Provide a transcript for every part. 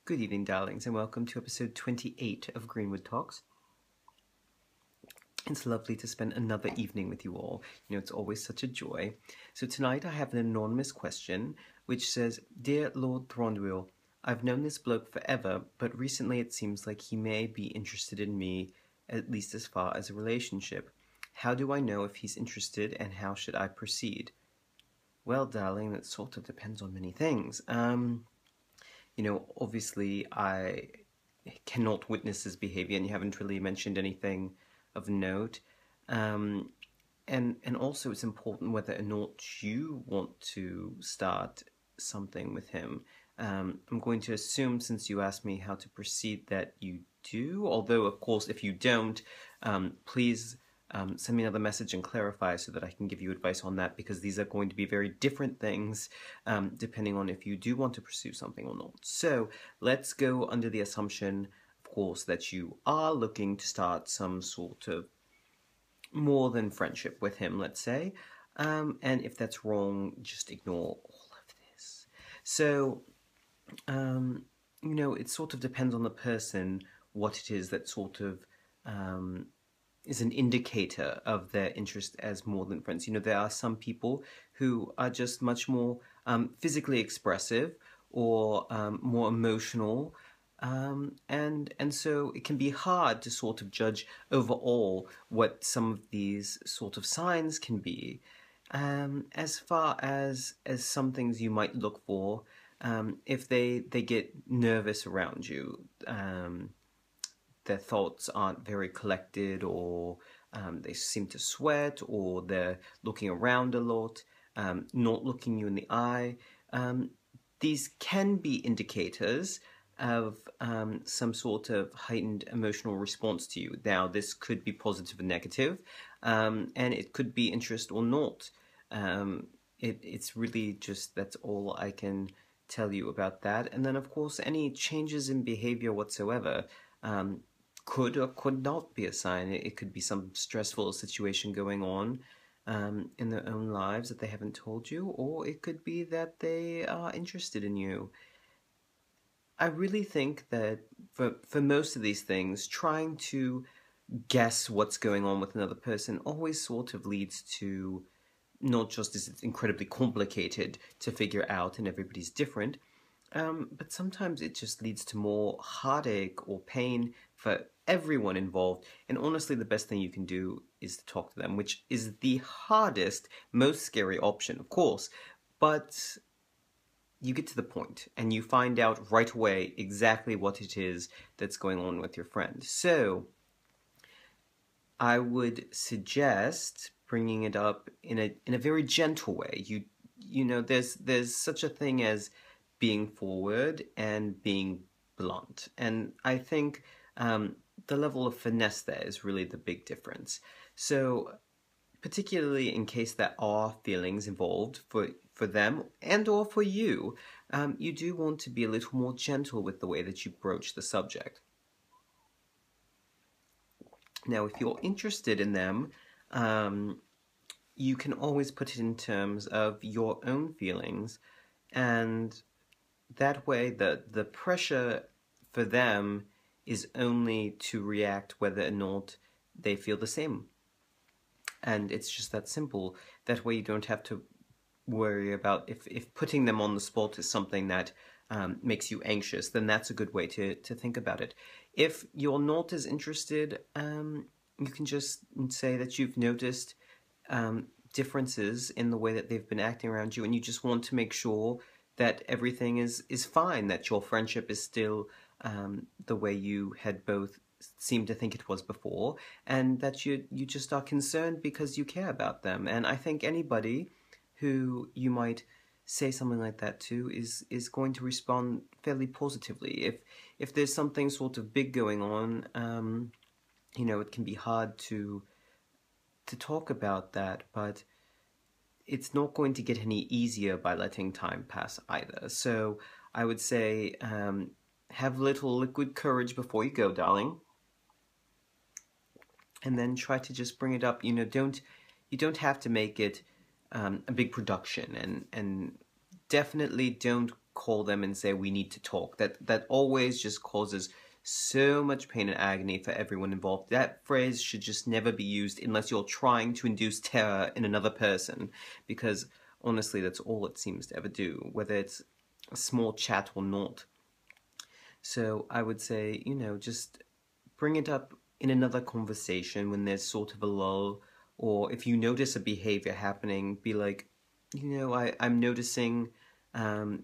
Good evening, darlings, and welcome to episode 28 of Greenwood Talks. It's lovely to spend another evening with you all. You know, it's always such a joy. So tonight I have an anonymous question which says, Dear Lord Thranduil, I've known this bloke forever, but recently it seems like he may be interested in me, at least as far as a relationship. How do I know if he's interested, and how should I proceed? Well, darling, that sort of depends on many things. Obviously I cannot witness his behavior, and you haven't really mentioned anything of note. And also it's important whether or not you want to start something with him. I'm going to assume, since you asked me how to proceed, that you do, although of course if you don't, please send me another message and clarify so that I can give you advice on that, because these are going to be very different things depending on if you do want to pursue something or not. So let's go under the assumption, of course, that you are looking to start some sort of more than friendship with him, let's say. And if that's wrong, just ignore all of this. So, it sort of depends on the person what it is that sort of is an indicator of their interest as more than friends. There are some people who are just much more physically expressive or more emotional, and so it can be hard to sort of judge overall what some of these sort of signs can be. As far as some things you might look for, if they get nervous around you, their thoughts aren't very collected, or they seem to sweat, or they're looking around a lot, not looking you in the eye. These can be indicators of some sort of heightened emotional response to you. Now, this could be positive or negative, and it could be interest or not. It's really just, that's all I can tell you about that. And then, of course, any changes in behavior whatsoever could or could not be a sign. It could be some stressful situation going on in their own lives that they haven't told you, or it could be that they are interested in you. I really think that for most of these things, trying to guess what's going on with another person always sort of leads to, not just is it incredibly complicated to figure out and everybody's different, but sometimes it just leads to more heartache or pain for everyone involved. And honestly, the best thing you can do is to talk to them, which is the hardest, most scary option, of course. But you get to the point and you find out right away exactly what it is that's going on with your friend. So I would suggest bringing it up in a very gentle way. There's such a thing as being forward and being blunt, and I think the level of finesse there is really the big difference. So particularly in case there are feelings involved for them and or for you, you do want to be a little more gentle with the way that you broach the subject. Now, if you're interested in them, you can always put it in terms of your own feelings, and that way the pressure for them is only to react whether or not they feel the same. And it's just that simple. That way you don't have to worry about if putting them on the spot is something that makes you anxious, then that's a good way to think about it. If you're not as interested, you can just say that you've noticed differences in the way that they've been acting around you, and you just want to make sure that everything is fine, that your friendship is still the way you had both seemed to think it was before, and that you just are concerned because you care about them. And I think anybody who you might say something like that to is going to respond fairly positively. If there's something sort of big going on, it can be hard to talk about that, but it's not going to get any easier by letting time pass either. So I would say have a little liquid courage before you go, darling, and then try to just bring it up. You don't have to make it a big production, and definitely don't call them and say we need to talk. That always just causes so much pain and agony for everyone involved. That phrase should just never be used unless you're trying to induce terror in another person, because honestly, that's all it seems to ever do, whether it's a small chat or not. So I would say, just bring it up in another conversation when there's sort of a lull, or if you notice a behavior happening, be like, I'm noticing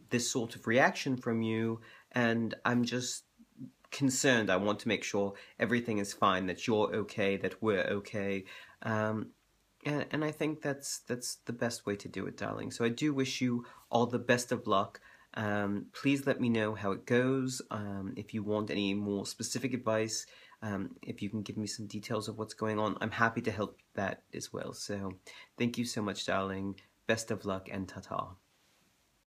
this sort of reaction from you, and I'm just concerned. I want to make sure everything is fine, that you're okay, that we're okay. And I think that's the best way to do it, darling. So I do wish you all the best of luck. Please let me know how it goes. If you want any more specific advice, if you can give me some details of what's going on, I'm happy to help that as well. So thank you so much, darling. Best of luck and ta-ta.